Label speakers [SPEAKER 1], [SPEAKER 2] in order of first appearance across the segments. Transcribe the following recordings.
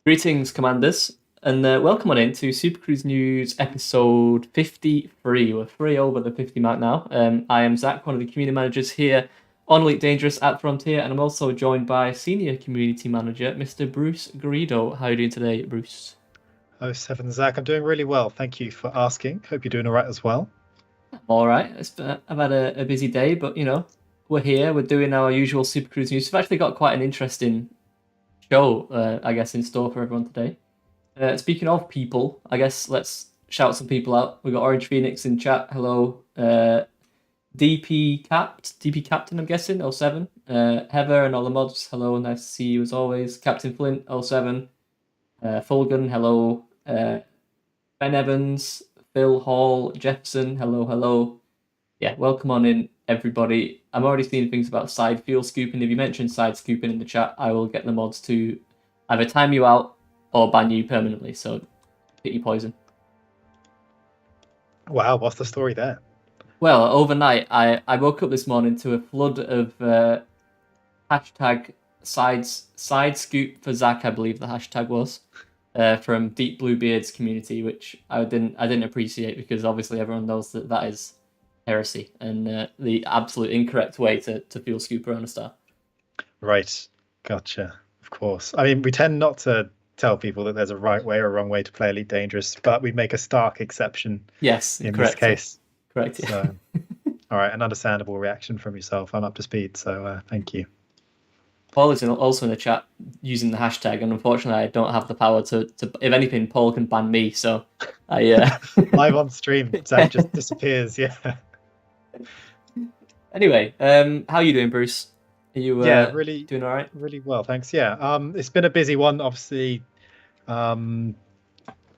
[SPEAKER 1] Greetings, Commanders, and welcome on in to Supercruise News episode 53. We're three over the 50 mark now. I am Zac, one of the community managers here on Elite Dangerous at Frontier, and I'm also joined by senior community manager, Mr. Bruce Garrido. How are you doing today, Bruce?
[SPEAKER 2] Oh, seven, Zach. I'm doing really well. Thank you for asking. Hope you're doing all right as well.
[SPEAKER 1] All right. I've had a busy day, but we're here. We're doing our usual Supercruise News. We've actually got quite an interesting show, I guess, in store for everyone today. Speaking of people, I guess let's shout some people out. We've got Orange Phoenix in chat. Hello. DP Captain, I'm guessing, oh 07. Heather and all the mods. Hello, nice to see you as always. Captain Flint, oh 07. Fulgan, hello. Ben Evans, Phil Hall, Jefferson, hello. Yeah, welcome on in, everybody. I'm already seeing things about side fuel scooping. If you mention side scooping in the chat, I will get the mods to either time you out or ban you permanently. So get your poison.
[SPEAKER 2] Wow, what's the story there?
[SPEAKER 1] Well, overnight, I woke up this morning to a flood of hashtag side scoop for Zac, I believe the hashtag was, from Deep Bluebeard's community, which I didn't appreciate because obviously everyone knows that is heresy and the absolute incorrect way to fuel scoop around a star.
[SPEAKER 2] Right, gotcha. Of course. I mean, we tend not to tell people that there's a right way or a wrong way to play Elite Dangerous, but we make a stark exception.
[SPEAKER 1] Yes,
[SPEAKER 2] in
[SPEAKER 1] correct.
[SPEAKER 2] this case.
[SPEAKER 1] Correct. Yeah.
[SPEAKER 2] So, all right, an understandable reaction from yourself. I'm up to speed, so thank you.
[SPEAKER 1] Paul is also in the chat using the hashtag, and unfortunately, I don't have the power to. If anything, Paul can ban me. So I
[SPEAKER 2] live on stream, Zach just disappears. Yeah.
[SPEAKER 1] Anyway, how are you doing, Bruce? Are you
[SPEAKER 2] really
[SPEAKER 1] doing all right?
[SPEAKER 2] Really well, thanks. Yeah, it's been a busy one, obviously. Quite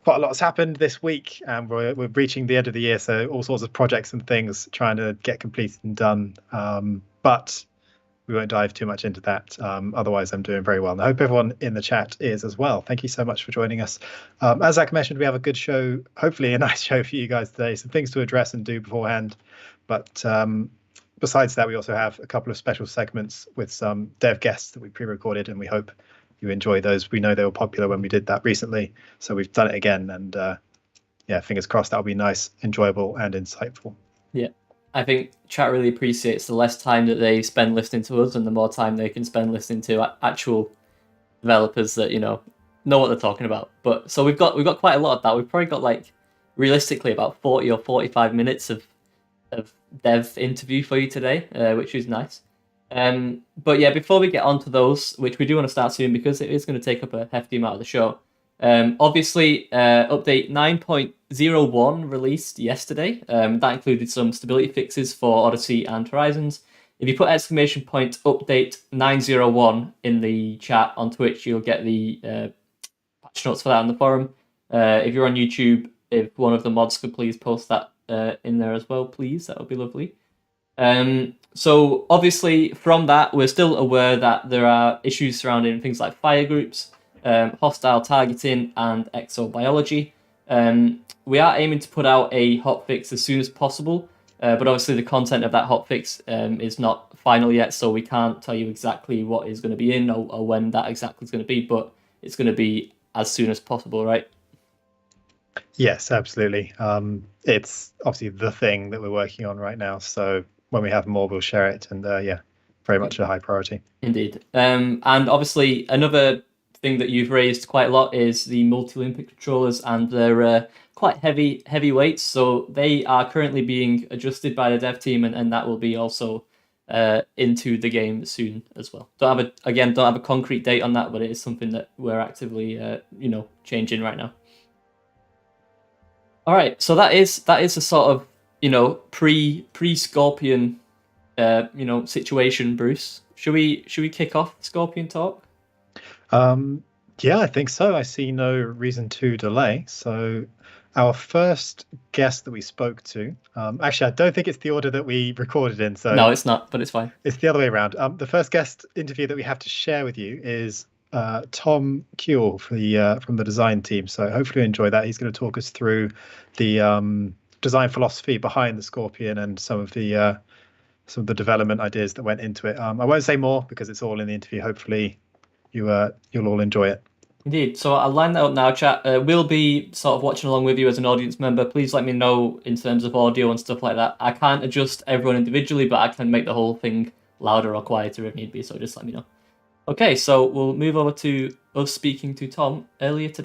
[SPEAKER 2] a lot has happened this week, and we're reaching the end of the year, so all sorts of projects and things trying to get completed and done. But we won't dive too much into that. Otherwise, I'm doing very well, and I hope everyone in the chat is as well. Thank you so much for joining us. As Zach mentioned, we have a good show, hopefully a nice show for you guys today. Some things to address and do beforehand, but besides that, we also have a couple of special segments with some dev guests that we pre-recorded, and we hope you enjoy those. We know they were popular when we did that recently, so we've done it again, and yeah, fingers crossed that'll be nice, enjoyable, and insightful.
[SPEAKER 1] Yeah, I think chat really appreciates the less time that they spend listening to us, and the more time they can spend listening to actual developers that know what they're talking about. But so we've got quite a lot of that. We've probably got like realistically about 40 or 45 minutes of dev interview for you today, which is nice. But yeah, before we get on to those, which we do want to start soon because it is going to take up a hefty amount of the show. Obviously, update 9.01 released yesterday. That included some stability fixes for Odyssey and Horizons. If you put exclamation point update 901 in the chat on Twitch, you'll get the patch notes for that on the forum. If you're on YouTube, if one of the mods could please post that in there as well, please, that would be lovely. So obviously from that, we're still aware that there are issues surrounding things like fire groups, hostile targeting, and exobiology. We are aiming to put out a hotfix as soon as possible, but obviously the content of that hotfix is not final yet, so we can't tell you exactly what is going to be in or when that exactly is going to be, but it's going to be as soon as possible, right?
[SPEAKER 2] Yes, absolutely. It's obviously the thing that we're working on right now, so when we have more, we'll share it, and yeah, very much a high priority.
[SPEAKER 1] Indeed. And obviously another thing that you've raised quite a lot is the multi-Olympic controllers, and they're quite heavy weights, so they are currently being adjusted by the dev team, and that will be also into the game soon as well. Don't have a concrete date on that, but it is something that we're actively changing right now. All right, so that is a sort of pre-Scorpion situation, Bruce. Should we kick off Scorpion talk?
[SPEAKER 2] Yeah, I think so. I see no reason to delay. So our first guest that we spoke to, actually, I don't think it's the order that we recorded in. So
[SPEAKER 1] no, it's not, but it's fine.
[SPEAKER 2] It's the other way around. The first guest interview that we have to share with you is Tom Kewell from the design team. So hopefully you enjoy that. He's going to talk us through the design philosophy behind the Scorpion and some of the development ideas that went into it. I won't say more because it's all in the interview. Hopefully you'll all enjoy it.
[SPEAKER 1] Indeed. So I'll line that up now, chat. We'll be sort of watching along with you as an audience member. Please let me know in terms of audio and stuff like that. I can't adjust everyone individually, but I can make the whole thing louder or quieter if need be, so just let me know. Okay, so we'll move over to us speaking to Tom earlier today.